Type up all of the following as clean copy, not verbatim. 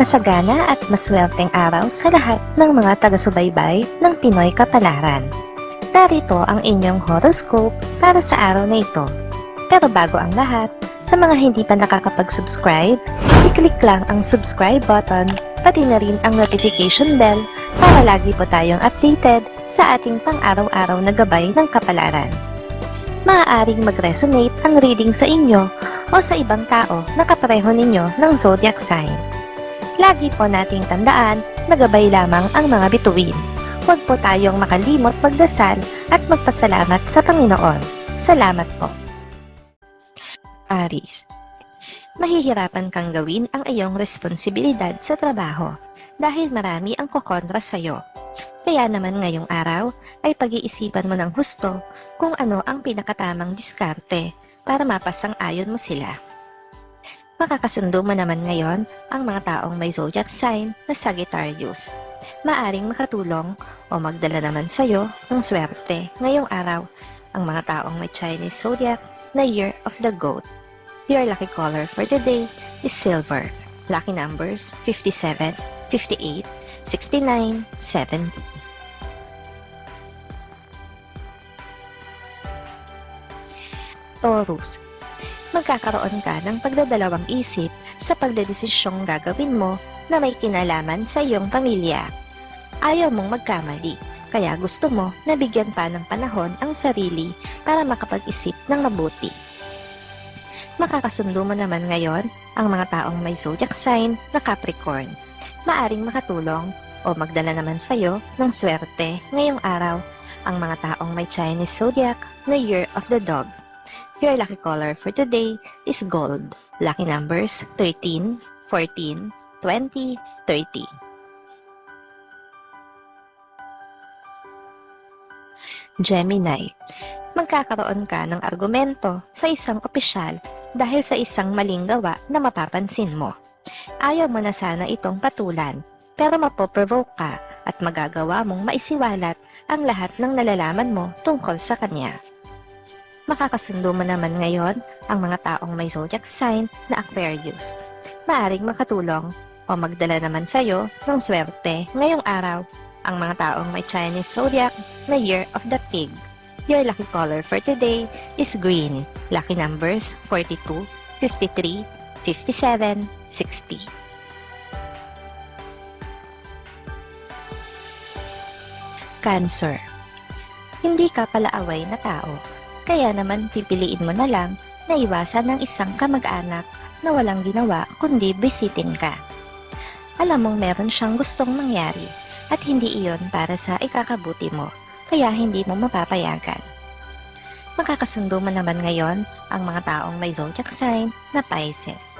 Masagana at maswerteng araw sa lahat ng mga taga-subaybay ng Pinoy Kapalaran. Narito ang inyong horoscope para sa araw na ito. Pero bago ang lahat, sa mga hindi pa nakakapag-subscribe, i-click lang ang subscribe button, pati na rin ang notification bell para lagi po tayong updated sa ating pang-araw-araw na gabay ng kapalaran. Maaaring mag-resonate ang reading sa inyo o sa ibang tao na kapareho ninyo ng zodiac sign. Lagi po nating tandaan na gabay lamang ang mga bituin. Huwag po tayong makalimot magdasal at magpasalamat sa Panginoon. Salamat po. Aries, mahihirapan kang gawin ang iyong responsibilidad sa trabaho dahil marami ang kukontra sa iyo. Kaya naman ngayong araw ay pag-iisipan mo ng husto kung ano ang pinakatamang diskarte para mapasang-ayon mo sila. Makakasundo mo naman ngayon ang mga taong may zodiac sign na Sagittarius. Maaring makatulong o magdala naman sa iyo ng swerte ngayong araw ang mga taong may Chinese zodiac na Year of the Goat. Your lucky color for today is silver. Lucky numbers 57, 58, 69, 70. Taurus, magkakaroon ka ng pagdadalawang isip sa pagdedesisyong gagawin mo na may kinalaman sa iyong pamilya. Ayaw mong magkamali, kaya gusto mo na bigyan pa ng panahon ang sarili para makapag-isip ng mabuti. Makakasundo mo naman ngayon ang mga taong may zodiac sign na Capricorn. Maaring makatulong o magdala naman sa iyo ng swerte ngayong araw ang mga taong may Chinese zodiac na Year of the Dog. Your lucky color for today is gold. Lucky numbers 13, 14, 20, 30. Gemini, magkakaroon ka ng argumento sa isang opisyal dahil sa isang maling gawa na mapapansin mo. Ayaw mo na sana itong patulan, pero mapoprovoke ka at magagawa mong maisiwalat ang lahat ng nalalaman mo tungkol sa kanya. Makakasundo mo naman ngayon ang mga taong may zodiac sign na Aquarius. Maaring makatulong o magdala naman sa iyo ng swerte ngayong araw ang mga taong may Chinese zodiac na Year of the Pig. Your lucky color for today is green. Lucky numbers 42, 53, 57, 60. Cancer, hindi ka palaaway na tao. Kaya naman pipiliin mo na lang na iwasan ng isang kamag-anak na walang ginawa kundi bisitin ka. Alam mong meron siyang gustong mangyari at hindi iyon para sa ikakabuti mo, kaya hindi mo mapapayagan. Makakasundo mo naman ngayon ang mga taong may zodiac sign na Pisces.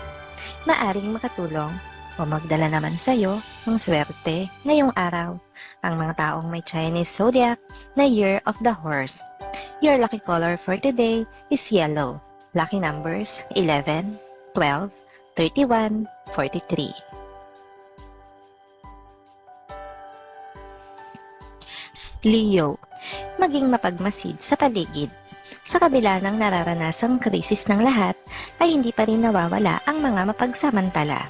Maaring makatulong o magdala naman sa iyo ng swerte ngayong araw ang mga taong may Chinese zodiac na Year of the Horse. Your lucky color for today is yellow. Lucky numbers 11, 12, 31, 43. Leo, maging mapagmasid sa paligid. Sa kabila ng nararanasang krisis ng lahat, ay hindi pa rin nawawala ang mga mapagsamantala.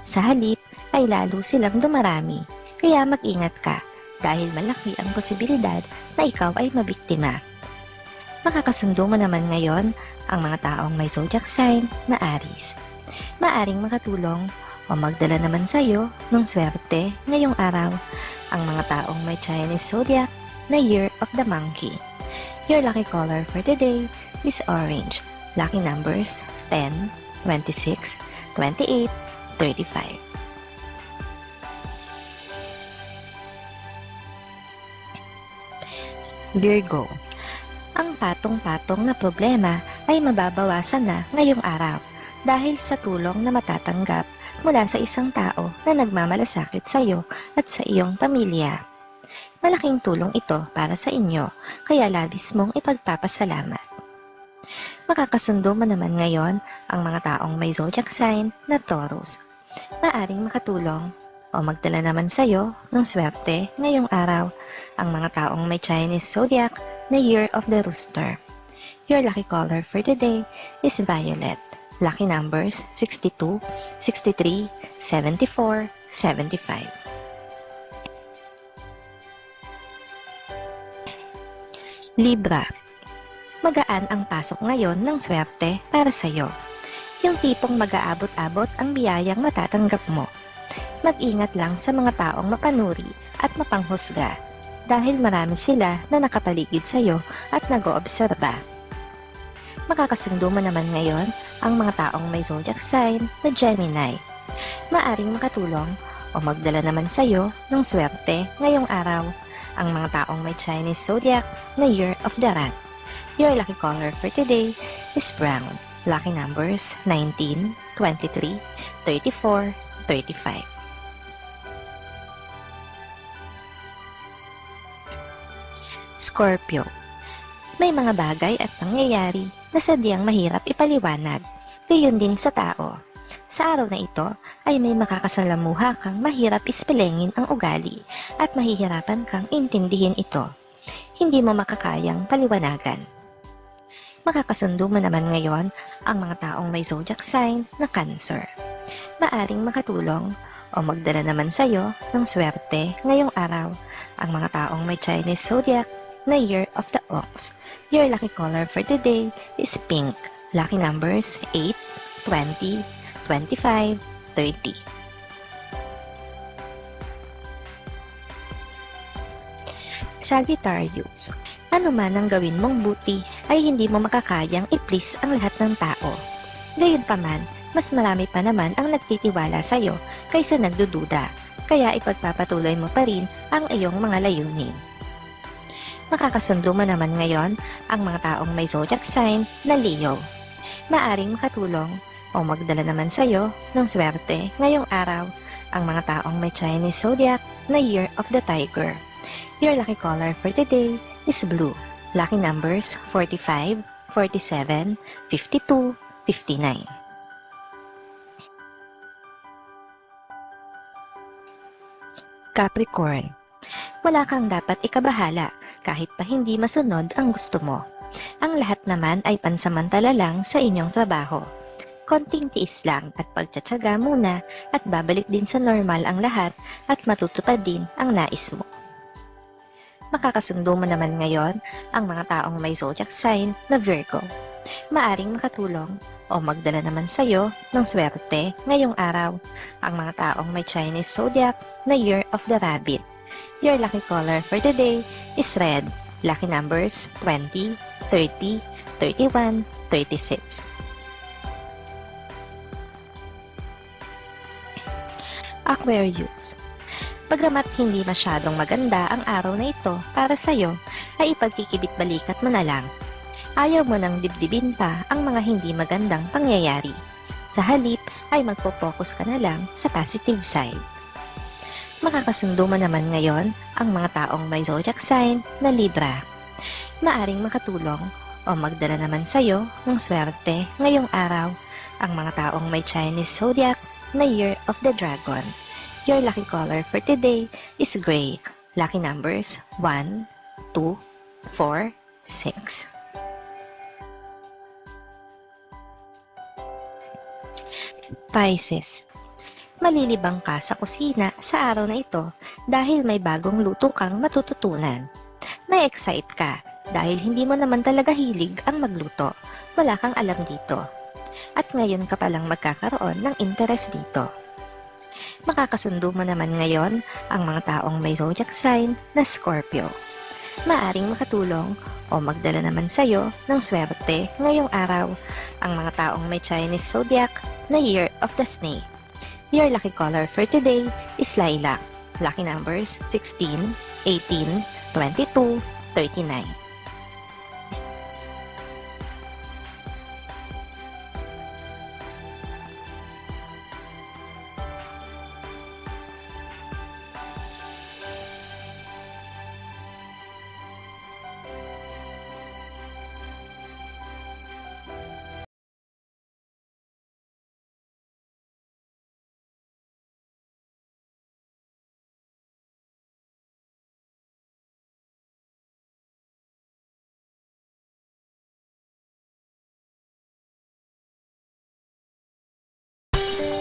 Sa halip, ay lalo silang dumarami. Kaya mag-ingat ka dahil malaki ang posibilidad na ikaw ay mabiktima. Makakasundo mo naman ngayon ang mga taong may zodiac sign na Aries. Maaring makatulong o magdala naman sa iyo ng swerte ngayong araw ang mga taong may Chinese zodiac na Year of the Monkey. Your lucky color for today is orange. Lucky numbers 10, 26, 28, 35. Virgo, ang patong-patong na problema ay mababawasan na ngayong araw dahil sa tulong na matatanggap mula sa isang tao na nagmamalasakit sa iyo at sa iyong pamilya. Malaking tulong ito para sa inyo, kaya labis mong ipagpapasalamat. Makakasundo mo naman ngayon ang mga taong may zodiac sign na Taurus. Maaring makatulong o magdala naman sa iyo ng swerte ngayong araw ang mga taong may Chinese zodiac na Year of the Rooster. Your lucky color for today is violet. Lucky numbers 62, 63, 74, 75. Libra. Magaan ang pasok ngayon ng swerte para sa'yo. Yung tipong mag-aabot-abot ang biyayang matatanggap mo. Mag-ingat lang sa mga taong mapanuri at mapanghusga dahil marami sila na nakapaligid sa'yo at nag-oobserba. Makakasundo mo naman ngayon ang mga taong may zodiac sign na Gemini. Maaring makatulong o magdala naman sa'yo ng swerte ngayong araw ang mga taong may Chinese zodiac na Year of the Rat. Your lucky color for today is brown. Lucky numbers 19, 23, 34, 35. Scorpio. May mga bagay at pangyayari na sadyang mahirap ipaliwanag. Gayon din sa tao. Sa araw na ito ay may makakasalamuha kang mahirap ispelengin ang ugali at mahihirapan kang intindihin ito. Hindi mo makakayang paliwanagan. Makakasundo mo naman ngayon ang mga taong may zodiac sign na Cancer. Maaring makatulong o magdala naman sa'yo ng swerte ngayong araw ang mga taong may Chinese zodiac na Year of the Ox. Your lucky color for today is pink. Lucky numbers 8, 20, 25, 30. Sagittarius. Ano man ang gawin mong buti ay hindi mo makakayang i-please ang lahat ng tao. Gayunpaman, mas marami pa naman ang nagtitiwala sa iyo kaysa nagdududa, kaya ipagpapatuloy mo pa rin ang iyong mga layunin. Makakasundo mo naman ngayon ang mga taong may zodiac sign na Leo. Maaring makatulong o magdala naman sa iyo ng swerte ngayong araw ang mga taong may Chinese zodiac na Year of the Tiger. Your lucky color for today is blue. Lucky numbers 45, 47, 52, 59. Capricorn. Wala kang dapat ikabahala kahit pa hindi masunod ang gusto mo. Ang lahat naman ay pansamantala lang sa inyong trabaho. Konting tiis lang at pagtsatsaga muna at babalik din sa normal ang lahat at matutupad din ang nais mo. Makakasundo mo naman ngayon ang mga taong may zodiac sign na Virgo. Maaring makatulong o magdala naman sa iyo ng swerte ngayong araw ang mga taong may Chinese zodiac na Year of the Rabbit. Your lucky color for today is red. Lucky numbers 20, 30, 31, 36. Aquarius. Pagramat hindi masyadong maganda ang araw na ito para sa'yo, ay ipagkikibit-balikat mo na lang. Ayaw mo nang dibdibin pa ang mga hindi magandang pangyayari. Sa halip ay magpo-focus ka na lang sa positive side. Makakasundo mo naman ngayon ang mga taong may zodiac sign na Libra. Maaring makatulong o magdala naman sa'yo ng swerte ngayong araw ang mga taong may Chinese zodiac na Year of the Dragon. Your lucky color for today is gray. Lucky numbers 1, 2, 4, 6. Pisces. Malilibang ka sa kusina sa araw na ito dahil may bagong luto kang matututunan. May excite ka dahil hindi mo naman talaga hilig ang magluto. Wala kang alam dito. At ngayon ka palang magkakaroon ng interest dito. Makakasundo mo naman ngayon ang mga taong may zodiac sign na Scorpio. Maaring makatulong o magdala naman sa'yo ng swerte ngayong araw ang mga taong may Chinese zodiac na Year of the Snake. Your lucky color for today is lilac. Lucky numbers 16, 18, 22, 39.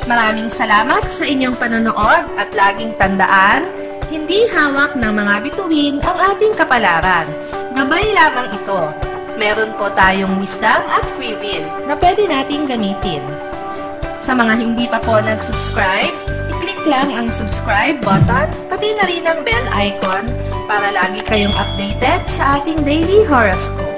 Maraming salamat sa inyong panonood at laging tandaan, hindi hawak ng mga bituin ang ating kapalaran. Gabay lamang ito. Meron po tayong wisdom at free will na pwede nating gamitin. Sa mga hindi pa po nag-subscribe, i-click lang ang subscribe button, pati na rin ang bell icon para lagi kayong updated sa ating daily horoscope.